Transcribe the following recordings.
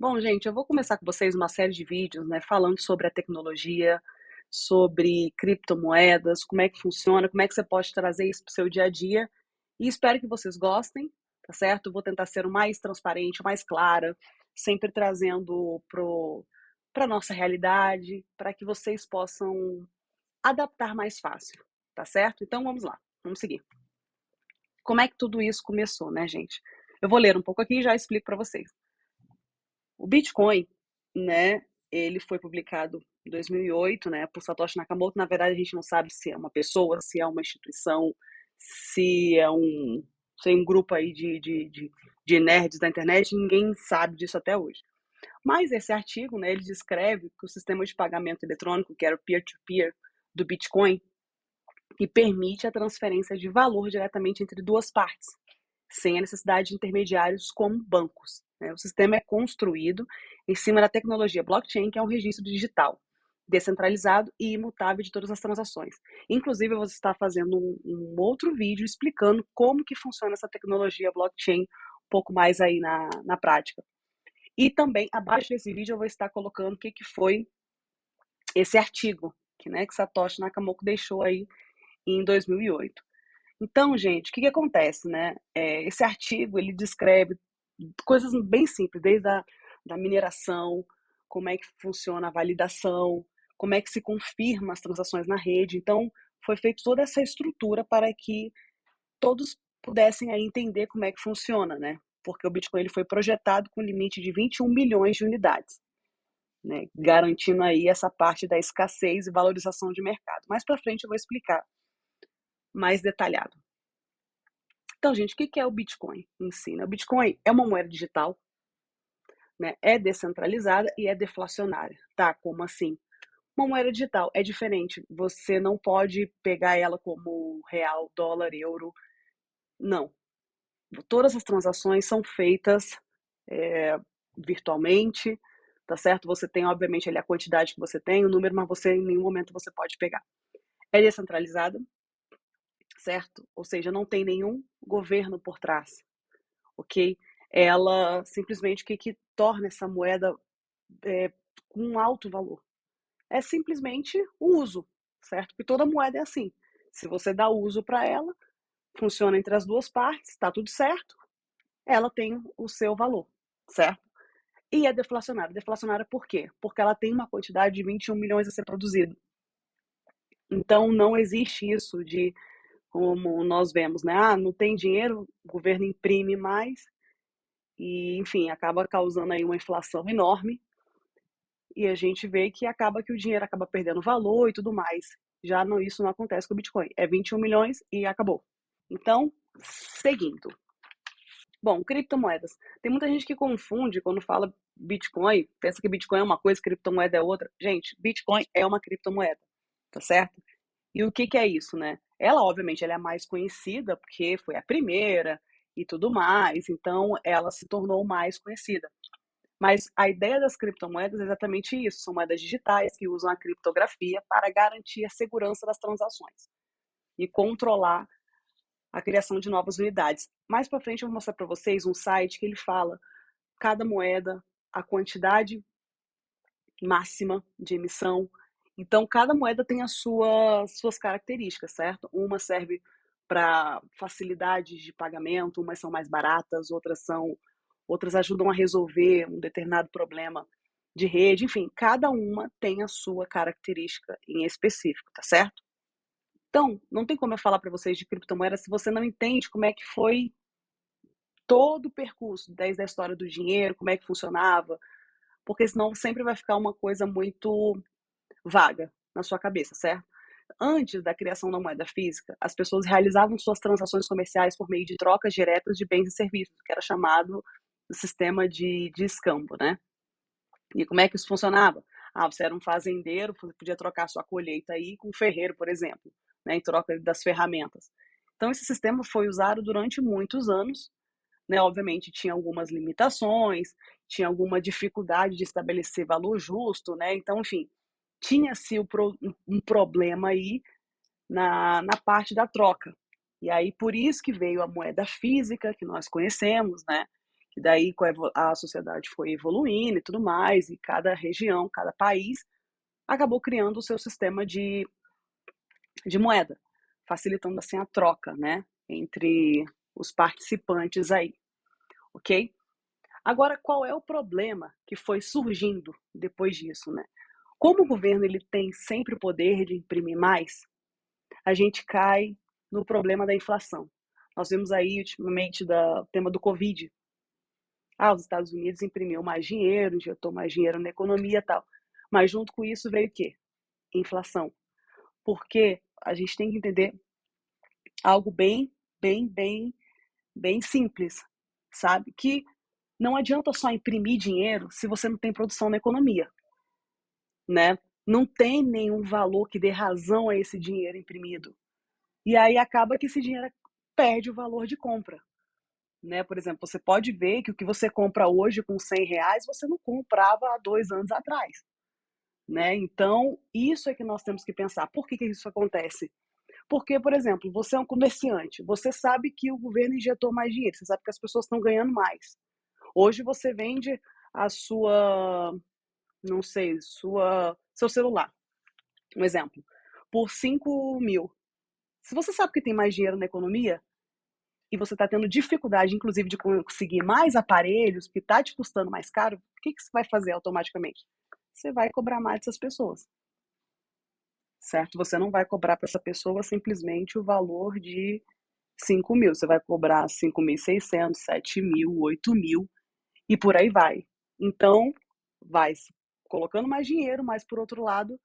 Bom, gente, eu vou começar com vocês uma série de vídeos, né, falando sobre a tecnologia, sobre criptomoedas, como é que funciona, como é que você pode trazer isso para o seu dia a dia. E espero que vocês gostem, tá certo? Eu vou tentar ser o mais transparente, o mais clara, sempre trazendo para a nossa realidade, para que vocês possam adaptar mais fácil, tá certo? Então vamos lá, vamos seguir. Como é que tudo isso começou, né, gente? Eu vou ler um pouco aqui e já explico para vocês. O Bitcoin, né, ele foi publicado em 2008, né, por Satoshi Nakamoto. Na verdade, a gente não sabe se é uma pessoa, se é uma instituição, se é um grupo aí de nerds da internet, ninguém sabe disso até hoje. Mas esse artigo, né, ele descreve que o sistema de pagamento eletrônico, que era o peer-to-peer do Bitcoin, que permite a transferência de valor diretamente entre duas partes, sem a necessidade de intermediários como bancos, né? O sistema é construído em cima da tecnologia blockchain, que é um registro digital, descentralizado e imutável de todas as transações. Inclusive, eu vou estar fazendo um outro vídeo explicando como que funciona essa tecnologia blockchain um pouco mais aí na prática. E também, abaixo desse vídeo, eu vou estar colocando o que foi esse artigo que Satoshi Nakamoto deixou aí em 2008. Então, gente, o que acontece, né? Esse artigo, ele descreve coisas bem simples, desde a da mineração, como é que funciona a validação, como é que se confirma as transações na rede. Então, foi feita toda essa estrutura para que todos pudessem aí entender como é que funciona, né? Porque o Bitcoin ele foi projetado com limite de 21 milhões de unidades, né? Garantindo aí essa parte da escassez e valorização de mercado. Mais para frente eu vou explicar mais detalhado. Então, gente, o que é o Bitcoin em si? O Bitcoin é uma moeda digital, né? É descentralizada e é deflacionária, tá? Como assim? Uma moeda digital é diferente. Você não pode pegar ela como real, dólar, euro. Não. Todas as transações são feitas virtualmente, tá certo? Você tem, obviamente, ali a quantidade que você tem, o número, mas você em nenhum momento você pode pegar. É descentralizada, certo? Ou seja, não tem nenhum governo por trás, ok? Ela simplesmente que torna essa moeda com um alto valor? É simplesmente o uso, certo? Porque toda moeda é assim. Se você dá uso para ela, funciona entre as duas partes, está tudo certo, ela tem o seu valor, certo? E é deflacionária. Deflacionária por quê? Porque ela tem uma quantidade de 21 milhões a ser produzido. Então não existe isso de como nós vemos, né? Ah, não tem dinheiro, o governo imprime mais e, enfim, acaba causando aí uma inflação enorme e a gente vê que acaba que o dinheiro acaba perdendo valor e tudo mais. Já não, isso não acontece com o Bitcoin. É 21 milhões e acabou. Então, seguindo. Bom, criptomoedas. Tem muita gente que confunde quando fala Bitcoin, pensa que Bitcoin é uma coisa, criptomoeda é outra. Gente, Bitcoin é uma criptomoeda, tá certo? E o que é isso, né? Ela, obviamente, ela é a mais conhecida porque foi a primeira e tudo mais, então ela se tornou mais conhecida. Mas a ideia das criptomoedas é exatamente isso: são moedas digitais que usam a criptografia para garantir a segurança das transações e controlar a criação de novas unidades. Mais para frente eu vou mostrar para vocês um site que ele fala cada moeda, a quantidade máxima de emissão. Então, cada moeda tem as suas características, certo? Uma serve para facilidade de pagamento, umas são mais baratas, outras ajudam a resolver um determinado problema de rede, enfim, cada uma tem a sua característica em específico, tá certo? Então, não tem como eu falar para vocês de criptomoeda se você não entende como é que foi todo o percurso, desde a história do dinheiro, como é que funcionava, porque senão sempre vai ficar uma coisa muito vaga na sua cabeça, certo? Antes da criação da moeda física, as pessoas realizavam suas transações comerciais por meio de trocas diretas de bens e serviços, que era chamado o sistema de escambo, né? E como é que isso funcionava? Ah, você era um fazendeiro, você podia trocar sua colheita aí com um ferreiro, por exemplo, né, em troca das ferramentas. Então, esse sistema foi usado durante muitos anos, né? Obviamente, tinha algumas limitações, tinha alguma dificuldade de estabelecer valor justo, né? Então, enfim, tinha-se um problema aí na parte da troca. E aí, por isso que veio a moeda física, que nós conhecemos, né? E daí a sociedade foi evoluindo e tudo mais, e cada região, cada país acabou criando o seu sistema de moeda, facilitando assim a troca, né, entre os participantes aí, ok? Agora, qual é o problema que foi surgindo depois disso, né? Como o governo ele tem sempre o poder de imprimir mais, a gente cai no problema da inflação. Nós vimos aí ultimamente o tema do Covid. Os Estados Unidos imprimiu mais dinheiro, injetou mais dinheiro na economia e tal. Mas junto com isso veio o quê? Inflação. Porque a gente tem que entender algo bem simples, sabe? Que não adianta só imprimir dinheiro se você não tem produção na economia, né? Não tem nenhum valor que dê razão a esse dinheiro imprimido. E aí acaba que esse dinheiro perde o valor de compra, né? Por exemplo, você pode ver que o que você compra hoje com R$ 100, você não comprava há 2 anos atrás, né? Então, isso é que nós temos que pensar. Por que isso acontece? Porque, por exemplo, você é um comerciante, você sabe que o governo injetou mais dinheiro, você sabe que as pessoas estão ganhando mais. Hoje você vende a sua, não sei, seu celular, um exemplo, por 5.000. Se você sabe que tem mais dinheiro na economia e você está tendo dificuldade, inclusive, de conseguir mais aparelhos, que está te custando mais caro, o que você vai fazer automaticamente? Você vai cobrar mais dessas pessoas, certo? Você não vai cobrar para essa pessoa simplesmente o valor de 5.000, você vai cobrar 5.600, 7.000, 8.000 e por aí vai. Então, vai se colocando mais dinheiro, mas por outro lado,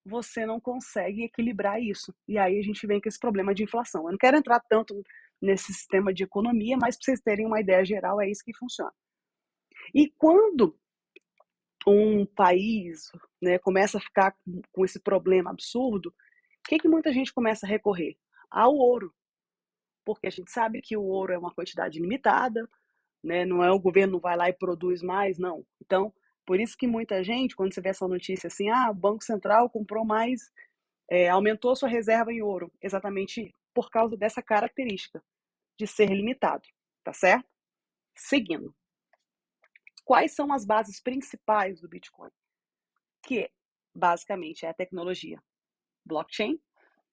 você não consegue equilibrar isso. E aí a gente vem com esse problema de inflação. Eu não quero entrar tanto nesse sistema de economia, mas para vocês terem uma ideia geral, é isso que funciona. E quando um país, né, começa a ficar com esse problema absurdo, o que muita gente começa a recorrer? Ao ouro. Porque a gente sabe que o ouro é uma quantidade limitada, né? Não é o governo não vai lá e produz mais, não. Então, por isso que muita gente, quando você vê essa notícia assim, o Banco Central comprou mais, aumentou sua reserva em ouro, exatamente por causa dessa característica de ser limitado, tá certo? Seguindo. Quais são as bases principais do Bitcoin? Que basicamente é a tecnologia blockchain,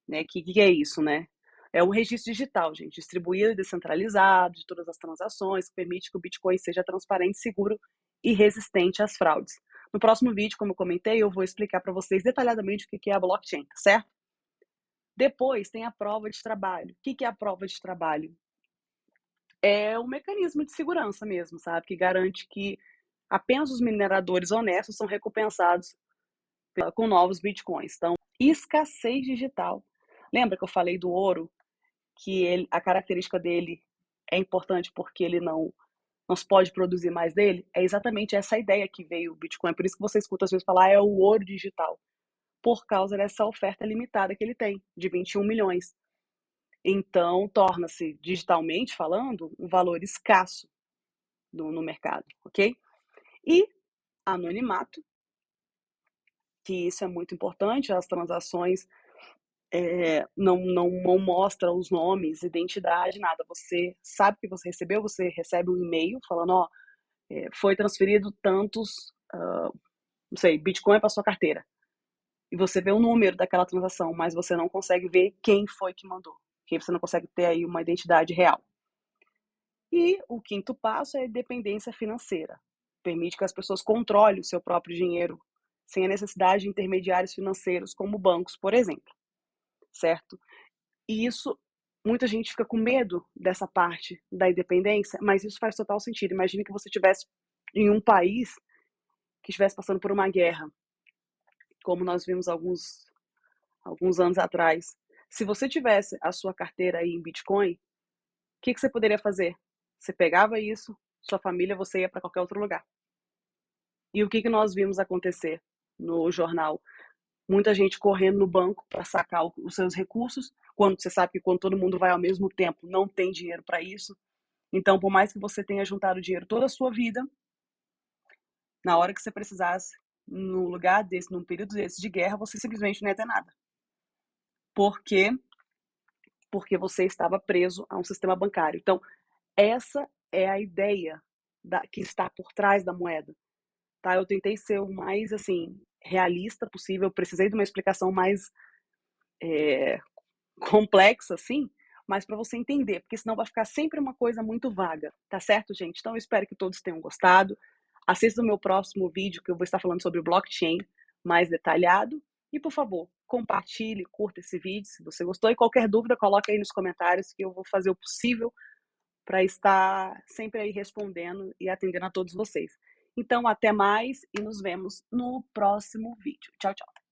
né? Que é isso, né? É um registro digital, gente, distribuído e descentralizado de todas as transações, que permite que o Bitcoin seja transparente, seguro e resistente às fraudes. No próximo vídeo, como eu comentei, eu vou explicar para vocês detalhadamente o que é a blockchain, tá certo? Depois tem a prova de trabalho. O que é a prova de trabalho? É um mecanismo de segurança mesmo, sabe? Que garante que apenas os mineradores honestos são recompensados com novos bitcoins. Então, escassez digital. Lembra que eu falei do ouro? Que a característica dele é importante porque ele não se pode produzir mais dele? É exatamente essa ideia que veio o Bitcoin. Por isso que você escuta às vezes falar, é o ouro digital. Por causa dessa oferta limitada que ele tem, de 21 milhões. Então, torna-se, digitalmente falando, um valor escasso no mercado, ok? E anonimato, que isso é muito importante, as transações não mostra os nomes, identidade, nada. Você sabe que você recebeu, você recebe um e-mail falando, foi transferido tantos, não sei, Bitcoin para sua carteira. E você vê o número daquela transação, mas você não consegue ver quem foi que mandou, porque você não consegue ter aí uma identidade real. E o quinto passo é a independência financeira. Permite que as pessoas controlem o seu próprio dinheiro, sem a necessidade de intermediários financeiros, como bancos, por exemplo. Certo? E isso, muita gente fica com medo dessa parte da independência, mas isso faz total sentido. Imagine que você estivesse em um país que estivesse passando por uma guerra, como nós vimos alguns anos atrás. Se você tivesse a sua carteira aí em Bitcoin, o que você poderia fazer? Você pegava isso, sua família, você ia para qualquer outro lugar. E o que nós vimos acontecer no jornal? Muita gente correndo no banco para sacar os seus recursos, quando você sabe que quando todo mundo vai ao mesmo tempo, não tem dinheiro para isso. Então, por mais que você tenha juntado dinheiro toda a sua vida, na hora que você precisasse, num lugar desse, num período desse de guerra, você simplesmente não ia ter nada. Por quê? Porque você estava preso a um sistema bancário. Então, essa é a ideia que está por trás da moeda, tá? Eu tentei ser o mais, assim, realista possível, precisei de uma explicação mais complexa, assim, mas para você entender, porque senão vai ficar sempre uma coisa muito vaga, tá certo, gente? Então eu espero que todos tenham gostado. Assista o meu próximo vídeo, que eu vou estar falando sobre blockchain mais detalhado. E, por favor, compartilhe, curta esse vídeo se você gostou. E qualquer dúvida, coloque aí nos comentários que eu vou fazer o possível para estar sempre aí respondendo e atendendo a todos vocês. Então, até mais e nos vemos no próximo vídeo. Tchau, tchau.